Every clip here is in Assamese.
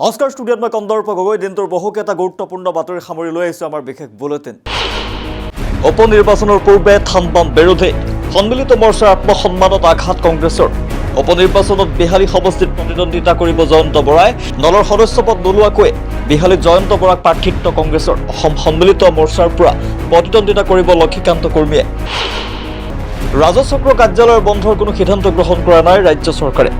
নমস্কাৰ ষ্টুডিঅ'ত মই কন্দৰ্প গগৈ দিনটোৰ বহুকেইটা গুৰুত্বপূৰ্ণ বাতৰি সামৰি লৈ আহিছোঁ আমাৰ বিশেষ বুলেটিন। উপনিৰ্বাচনৰ পূৰ্বে থানবান বিৰোধী সন্মিলিত মৰ্চাৰ আত্মসন্মানত আঘাত কংগ্ৰেছৰ। উপনিৰ্বাচনত বিহালী সমষ্টিত প্ৰতিদ্বন্দ্বিতা কৰিব জয়ন্ত বৰাই। দলৰ সদস্যপদ নোলোৱাকৈ বিহালীত জয়ন্ত বৰাক প্ৰাৰ্থিত্ব কংগ্ৰেছৰ। অসম সন্মিলিত মৰ্চাৰ পৰা প্ৰতিদ্বন্দ্বিতা কৰিব লক্ষীকান্ত কৰ্মীয়ে। ৰাজহ চক্ৰ কাৰ্যালয়ৰ বন্ধৰ কোনো সিদ্ধান্ত গ্ৰহণ কৰা নাই ৰাজ্য চৰকাৰে।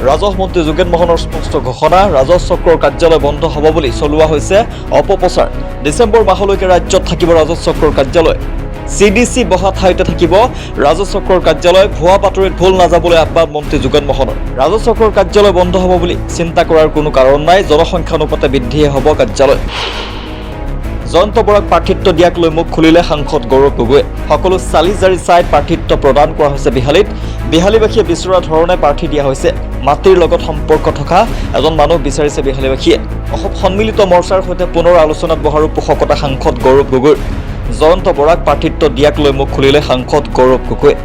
ৰাজহ মন্ত্ৰী যোগেন মোহনৰ স্পষ্ট ঘোষণা, ৰাজহ চক্ৰৰ কাৰ্যালয় বন্ধ হ'ব বুলি চলোৱা হৈছে অপপ্ৰচাৰ। ডিচেম্বৰ মাহলৈকে ৰাজ্যত থাকিব ৰাজহ চক্ৰৰ কাৰ্যালয়। CDC বহা ঠাইতে থাকিব ৰাজহ চক্ৰৰ কাৰ্যালয়। ভুৱা বাতৰিত ভুল নাযাবলৈ আহ্বান মন্ত্ৰী যোগেন মোহনৰ। ৰাজহ চক্ৰৰ কাৰ্যালয় বন্ধ হ'ব বুলি চিন্তা কৰাৰ কোনো কাৰণ নাই, জনসংখ্যানুপাতে বৃদ্ধিয়ে হ'ব কাৰ্যালয়। জয়ন্ত বৰাক প্ৰাৰ্থিত্ব দিয়াক লৈ মুখ খুলিলে সাংসদ গৌৰৱ গগৈয়ে। সকলো চালি জাৰি চাই প্ৰাৰ্থিত্ব প্ৰদান কৰা হৈছে বিহালীত। বিহালীবাসীয়ে বিচৰা ধৰণে প্ৰাৰ্থী দিয়া হৈছে। মাটিৰ লগত সম্পৰ্ক থকা এজন মানুহ বিচাৰিছে বিহালীবাসীয়ে। অসম সন্মিলিত মৰ্চাৰ সৈতে পুনৰ আলোচনাত বহাৰ পোষকতা সাংসদ গৌৰৱ গগৈৰ। জয়ন্ত বৰাক প্ৰাৰ্থিত্ব দিয়াক লৈ মুখ খুলিলে সাংসদ গৌৰৱ গগৈয়ে।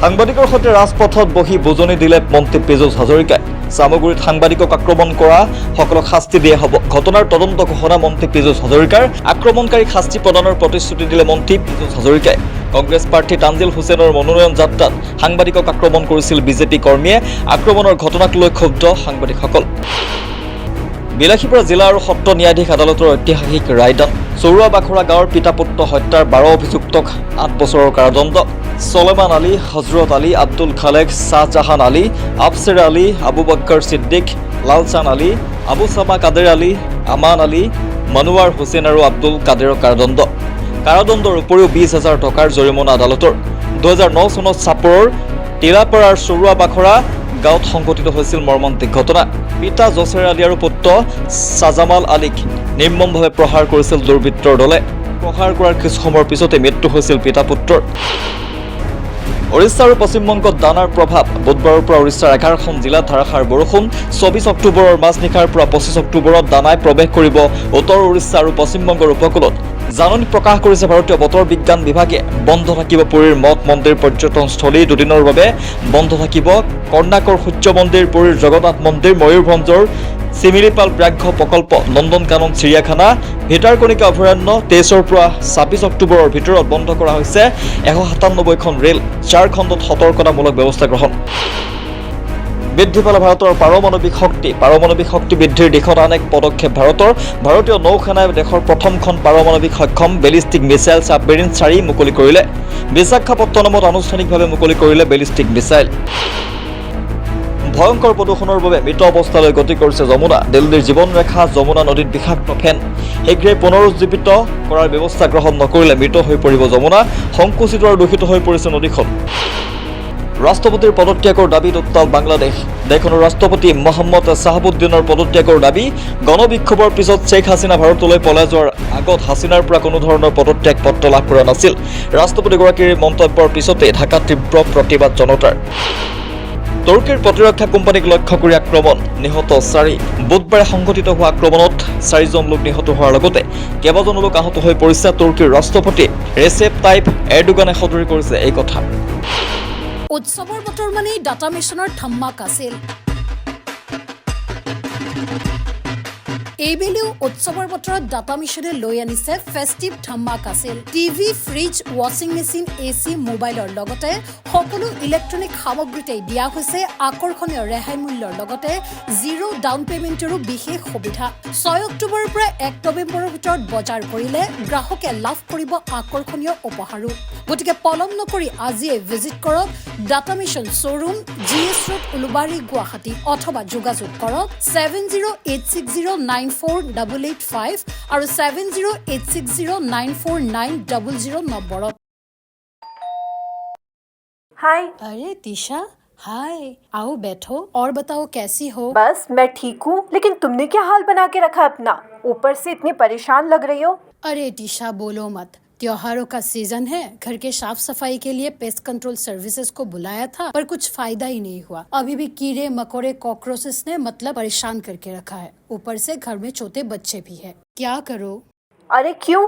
সাংবাদিকৰ সৈতে ৰাজপথত বহি বুজনি দিলে মন্ত্ৰী পীযুষ হাজৰিকাই। চামগুৰিত সাংবাদিকক আক্ৰমণ কৰা সকলক শাস্তি দিয়া হ'ব। ঘটনাৰ তদন্ত ঘোষণা মন্ত্ৰী পীযুষ হাজৰিকাৰ। আক্ৰমণকাৰীক শাস্তি প্ৰদানৰ প্ৰতিশ্ৰুতি দিলে মন্ত্ৰী পীযুষ হাজৰিকাই। কংগ্ৰেছ প্ৰাৰ্থী তানজিল হুছেইনৰ মনোনয়ন যাত্ৰাত সাংবাদিকক আক্ৰমণ কৰিছিল বিজেপি কৰ্মীয়ে। আক্ৰমণৰ ঘটনাক লৈ ক্ষুব্ধ সাংবাদিকসকল। বিলাসীপুৰ জিলা আৰু সত্ৰ ন্যায়াধীশ আদালতৰ ঐতিহাসিক ৰায়দান। চৰুৱা বাখৰা গাঁৱৰ পিতা পুত্ৰ হত্যাৰ 12 অভিযুক্তক 8 বছৰৰ কাৰাদণ্ড। চলেমান আলী, হজৰত আলী, আব্দুল খালেক, শ্বাহজাহান আলী, আফছেৰ আলী, আবু বক্কৰ ছিদ্দিক, লালচান আলী, আবু চামা কাদেৰ আলী, আমান আলী, মনোৱাৰ হুছেইন আৰু আব্দুল কাদেৰৰ কাৰাদণ্ড। কাৰাদণ্ডৰ উপৰিও 20,000 টকাৰ জৰিমনা আদালতৰ। 2009 চনত চাপৰৰ টিলাপাৰাৰ চৰুৱা বাখৰা গাঁৱত সংঘটিত হৈছিল মৰ্মান্তিক ঘটনা। পিতা জছেৰ আলী আৰু পুত্ৰ শ্বাহজামাল আলীক নিৰ্মমভাৱে প্ৰহাৰ কৰিছিল দুৰ্বৃত্তৰ দলে। প্ৰহাৰ কৰাৰ কিছু সময়ৰ পিছতে মৃত্যু হৈছিল পিতা পুত্ৰৰ। উৰিষ্যা আৰু পশ্চিমবংগত দানাৰ প্ৰভাৱ। বুধবাৰৰ পৰা উৰিষ্যাৰ 11খন জিলাত ধাৰাসাৰ বৰষুণ। 24 অক্টোবৰৰ মাজনিশাৰ পৰা 25 অক্টোবৰত দানাই প্ৰৱেশ কৰিব উত্তৰ উৰিষ্যা আৰু পশ্চিমবংগৰ উপকূলত। জাননী প্ৰকাশ কৰিছে ভাৰতীয় বতৰ বিজ্ঞান বিভাগে। বন্ধ থাকিব পুৰীৰ মঠ মন্দিৰ পৰ্যটনস্থলী। দুদিনৰ বাবে বন্ধ থাকিব কৰ্ণাকৰ সূৰ্য মন্দিৰ, পুৰীৰ জগন্নাথ মন্দিৰ, ময়ূৰভঞ্জৰ চিমিলিপাল ব্যাঘ্ৰ প্ৰকল্প, নন্দনকানন চিৰিয়াখানা, ভিটাৰকণিকা অভয়াৰণ্য। 23ৰ পৰা 26 অক্টোবৰৰ ভিতৰত বন্ধ কৰা হৈছে 197খন ৰেল। 4 খণ্ডত সতৰ্কতামূলক ব্যৱস্থা গ্ৰহণ। বৃদ্ধি পালে ভাৰতৰ পাৰমাণৱিক শক্তি। পাৰমাণৱিক শক্তি বৃদ্ধিৰ দিশত আন এক পদক্ষেপ ভাৰতৰ। ভাৰতীয় নৌসেনাই দেশৰ প্ৰথমখন পাৰমাণৱিক সক্ষম বেলিষ্টিক মিছাইল ছাবমেৰিন 4 মুকলি কৰিলে। বিশাখাপট্টনমত আনুষ্ঠানিকভাৱে মুকলি কৰিলে বেলিষ্টিক মিছাইল। ভয়ংকৰ প্ৰদূষণৰ বাবে মৃত অৱস্থালৈ গতি কৰিছে যমুনা। দিল্লীৰ জীৱনৰেখা যমুনা নদীত বিষাক্ত ফেন। শীঘ্ৰেই পুনৰুজ্জীৱিত কৰাৰ ব্যৱস্থা গ্ৰহণ নকৰিলে মৃত হৈ পৰিব যমুনা। সংকুচিত আৰু দূষিত হৈ পৰিছে নদীখন। ৰাষ্ট্ৰপতিৰ পদত্যাগৰ দাবীত উত্তাল বাংলাদেশ। দেশখনৰ ৰাষ্ট্ৰপতি মহম্মদ শ্বাহাবুদ্দিনৰ পদত্যাগৰ দাবী। গণবিক্ষোভৰ পিছত শ্বেখ হাছিনা ভাৰতলৈ পলাই যোৱাৰ আগত হাছিনাৰ পৰা কোনো ধৰণৰ পদত্যাগ পত্ৰ লাভ কৰা নাছিল। ৰাষ্ট্ৰপতিগৰাকীৰ মন্তব্যৰ পিছতে ঢাকাত তীব্ৰ প্ৰতিবাদ জনতাৰ। তুৰ্কীৰ প্ৰতিৰক্ষা কোম্পানীক লক্ষ্য কৰি আক্ৰমণ, নিহত 4। বুধবাৰে সংঘটিত হোৱা আক্ৰমণত 4জন লোক নিহত হোৱাৰ লগতে কেইবাজনো লোক আহত হৈ পৰিছে। তুৰ্কীৰ ৰাষ্ট্ৰপতি ৰেচেপ তাইপ এৰডোগানে সদৰি কৰিছে এই কথা। উৎসৱৰ বতৰ মানে ডাটা মিছনৰ ধামাক আছিল। এইবেলিও উৎসৱৰ বতৰত ডাটা মিছনে লৈ আনিছে ফেষ্টিভ ধামাক আছিল। টিভি, ফ্ৰিজ, ৱাশ্বিং মেচিন, AC, মোবাইলৰ লগতে সকলো ইলেক্ট্ৰনিক সামগ্ৰীতেই দিয়া হৈছে আকৰ্ষণীয় ৰেহাই মূল্যৰ লগতে 0 ডাউন পেমেণ্টৰো বিশেষ সুবিধা। 6 অক্টোবৰৰ পৰা 1 নৱেম্বৰৰ ভিতৰত বজাৰ কৰিলে গ্ৰাহকে লাভ কৰিব আকৰ্ষণীয় উপহাৰো। গতিকে পলম নকৰি আজিয়ে ভিজিট কৰক data mission showroom, GS road, Ulubari, Guwahati অথবা যোগাযোগ কৰক 7086094885 আৰু 7086094900 নম্বৰত। हाय। अरे दिशा, हाय, आओ बैठो और बताओ कैसी हो। बस मैं ठीक हूँ, लेकिन तुमने क्या हाल बना के रखा अपना? ऊपर से इतनी परेशान लग रही हो। अरे दिशा बोलो मत, त्योहारों का सीजन है। घर के साफ सफाई के लिए पेस्ट कंट्रोल सर्विसेज को बुलाया था, पर कुछ फायदा ही नहीं हुआ। अभी भी कीड़े मकोड़े कॉकरोचेस ने मतलब परेशान करके रखा है। ऊपर से घर में छोटे बच्चे भी है, क्या करो। अरे क्यों?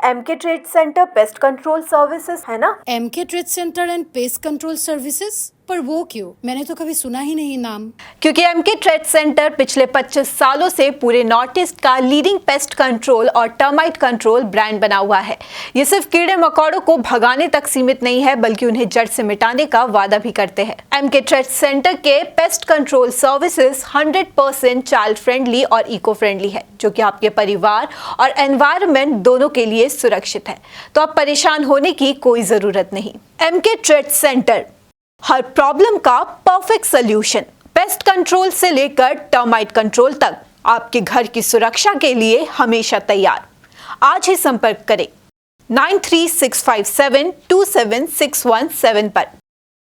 MK trade centre pest control services है ना। MK trade centre and pest control services पर वो क्यों? मैंने तो कभी सुना ही नहीं नाम। क्योंकि एमके थ्रेट सेंटर पिछले 25 सालों से पूरे नॉर्थ ईस्ट का लीडिंग पेस्ट कंट्रोल और टर्माइट कंट्रोल ब्रांड बना हुआ है। ये सिर्फ कीड़े मकोड़ों को भगाने तक सीमित नहीं है, बल्कि उन्हें जड़ से मिटाने का वादा भी करते हैं। एमके थ्रेट सेंटर के pest control services 100% child friendly और इको फ्रेंडली है, जो कि आपके परिवार और एनवायरनमेंट दोनों के लिए सुरक्षित है। तो अब परेशान होने की कोई जरूरत नहीं। एमके थ्रेट सेंटर, हर प्रॉब्लम का परफेक्ट सॉल्यूशन। पेस्ट कंट्रोल से लेकर टर्माइट कंट्रोल तक, आपके घर की सुरक्षा के लिए हमेशा तैयार। आज ही संपर्क करें 9365727617 पर।